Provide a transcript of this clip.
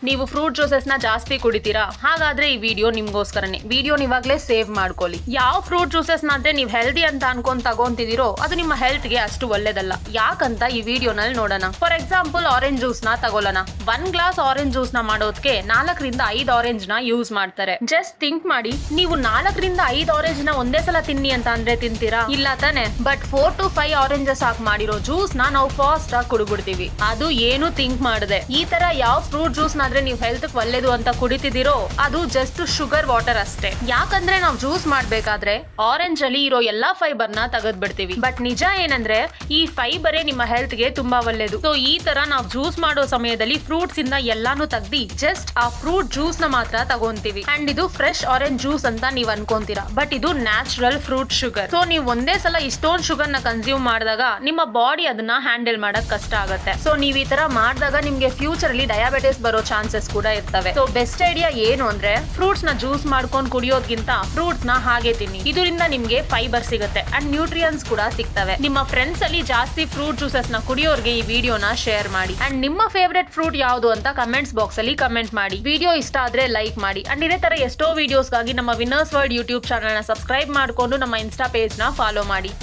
ನೀವು fruit juices ನ ಜಾಸ್ತಿ ಕುಡಿತೀರಾ? ಹಾಗಾದ್ರೆ ಈ ವಿಡಿಯೋ ನಿಮ್ಗೋಸ್ಕರನೇ. ವಿಡಿಯೋ ಇವಾಗಲೇ ಸೇವ್ ಮಾಡ್ಕೊಳ್ಳಿ. ಯಾವ ಫ್ರೂಟ್ ಜ್ಯೂಸಸ್ ನಾದ್ರೆ ನೀವು ಹೆಲ್ದಿ ಅಂತ ಅನ್ಕೊಂಡ್ ತಗೊಂತಿದಿರೋ ಅದು ನಿಮ್ಮ ಹೆಲ್ತ್ ಗೆ ಅಷ್ಟು ಒಳ್ಳೇದಲ್ಲ. ಯಾಕಂತ ಈ ವಿಡಿಯೋನಲ್ಲಿ ನೋಡೋಣ. ಫಾರ್ ಎಕ್ಸಾಂಪಲ್ ಆರೆಂಜ್ ಜ್ಯೂಸ್ ನ ತಗೊಳ್ಳೋಣ. 1 ಗ್ಲಾಸ್ ಆರೆಂಜ್ ಜ್ಯೂಸ್ ನ ಮಾಡೋದಕ್ಕೆ 4 ರಿಂದ 5 ಆರೆಂಜ್ ನ ಯೂಸ್ ಮಾಡ್ತಾರೆ. ಜಸ್ಟ್ ಥಿಂಕ್ ಮಾಡಿ, ನೀವು 4 ರಿಂದ 5 ಆರೆಂಜ್ ನ ಒಂದೇ ಸಲ ತಿನ್ನಿ ಅಂತ ಅಂದ್ರೆ ತಿಂತೀರಾ? ಇಲ್ಲ ತಾನೆ. ಬಟ್ 4 to 5 ಆರೆಂಜಸ್ ಹಾಕಿ ಮಾಡಿರೋ ಜ್ಯೂಸ್ ನ ನಾವು ಫಾಸ್ಟ್ ಆಗಿ ಕುಡಿಬಿಡ್ತೀವಿ. ಅದು ಏನು ಥಿಂಕ್ ಮಾಡದೆ. ಈ ತರ ಯಾವ ಫ್ರೂಟ್ ಜ್ಯೂಸ್ ನಾದ್ರೆ ನೀವು ಹೆಲ್ತ್ ಒಳ್ಳೇದು ಅಂತ ಕುಡಿತಿದಿರೋ ಅದು ಜಸ್ಟ್ ಶುಗರ್ ವಾಟರ್ ಅಷ್ಟೇ. ಯಾಕಂದ್ರೆ ನಾವು ಜ್ಯೂಸ್ ಮಾಡ್ಬೇಕಾದ್ರೆ ಆರೆಂಜ್ ಅಲ್ಲಿ ಇರೋ ಎಲ್ಲಾ ಫೈಬರ್ ನ ತೆಗೆದ್ ಬಿಡ್ತೀವಿ. ಬಟ್ ನಿಜ ಏನಂದ್ರೆ ಈ ಫೈಬರೇ ನಿಮ್ಮ ಹೆಲ್ತ್ ಗೆ ತುಂಬಾ ಒಳ್ಳೇದು. ಸೊ ಈ ತರ ನಾವು ಜ್ಯೂಸ್ ಮಾಡೋ ಸಮಯದಲ್ಲಿ ಫ್ರೂಟ್ಸ್ ಇಂದ ಎಲ್ಲಾನು ತೆಗ್ದಿ ಜಸ್ಟ್ ಆ ಫ್ರೂಟ್ ಜ್ಯೂಸ್ ನ ಮಾತ್ರ ತಗೊಂತೀವಿ. ಅಂಡ್ ಇದು ಫ್ರೆಶ್ ಆರೆಂಜ್ ಜ್ಯೂಸ್ ಅಂತ ನೀವ್ ಅನ್ಕೊಂತೀರಾ, ಬಟ್ ಇದು ನ್ಯಾಚುರಲ್ ಫ್ರೂಟ್ ಶುಗರ್. ಸೊ ನೀವು ಒಂದೇ ಸಲ ಇಷ್ಟೊಂದು ಶುಗರ್ ನ ಕನ್ಸ್ಯೂಮ್ ಮಾಡಿದಾಗ ನಿಮ್ಮ ಬಾಡಿ ಅದನ್ನ ಹ್ಯಾಂಡಲ್ ಮಾಡಕ್ ಕಷ್ಟ ಆಗುತ್ತೆ. ಸೊ ನೀವ್ ಈ ತರ ಮಾಡಿದಾಗ ನಿಮ್ಗೆ ಫ್ಯೂಚರ್ ಅಲ್ಲಿ ಡಯಾಬಿಟಿಸ್ ಬರೋ ಚಾನ್ಸಸ್ ಕೂಡ ಇರ್ತವೆ. ಸೊ ಬೆಸ್ಟ್ ಐಡಿಯಾ ಏನು ಅಂದ್ರೆ ಫ್ರೂಟ್ಸ್ ನ ಜ್ಯೂಸ್ ಮಾಡ್ಕೊಂಡು ಕುಡಿಯೋದ್ಗಿಂತ ಫ್ರೂಟ್ಸ್ ನ ಹಾಗೆ ತಿನ್ನಿ. ಇದರಿಂದ ನಿಮ್ಗೆ ಫೈಬರ್ ಸಿಗುತ್ತೆ ಅಂಡ್ ನ್ಯೂಟ್ರಿಯನ್ಸ್ ಕೂಡ ಸಿಗ್ತವೆ. ನಿಮ್ಮ ಫ್ರೆಂಡ್ಸ್ ಅಲ್ಲಿ ಜಾಸ್ತಿ ಫ್ರೂಟ್ ಜ್ಯೂಸಸ್ ನ ಕುಡಿಯೋರ್ಗೆ ಈ ವಿಡಿಯೋನ ಶೇರ್ ಮಾಡಿ. ಅಂಡ್ ನಿಮ್ಮ ಫೇವರೇಟ್ ಫ್ರೂಟ್ ಯಾವುದು ಅಂತ ಕಮೆಂಟ್ಸ್ ಬಾಕ್ಸ್ ಅಲ್ಲಿ ಕಮೆಂಟ್ ಮಾಡಿ. ವಿಡಿಯೋ ಇಷ್ಟ ಆದ್ರೆ ಲೈಕ್ ಮಾಡಿ. ಅಂಡ್ ಇದೇ ತರ ಎಷ್ಟೋ ವಿಡಿಯೋಸ್ಗಾಗಿ ನಮ್ಮ ವಿನ್ನರ್ಸ್ ವರ್ಲ್ಡ್ ಯೂಟ್ಯೂಬ್ ಚಾನಲ್ ನ ಸಬ್ಸ್ಕ್ರೈಬ್ ಮಾಡ್ಕೊಂಡು ನಮ್ಮ ಇನ್ಸ್ಟಾ ಪೇಜ್ ನ ಫಾಲೋ ಮಾಡಿ.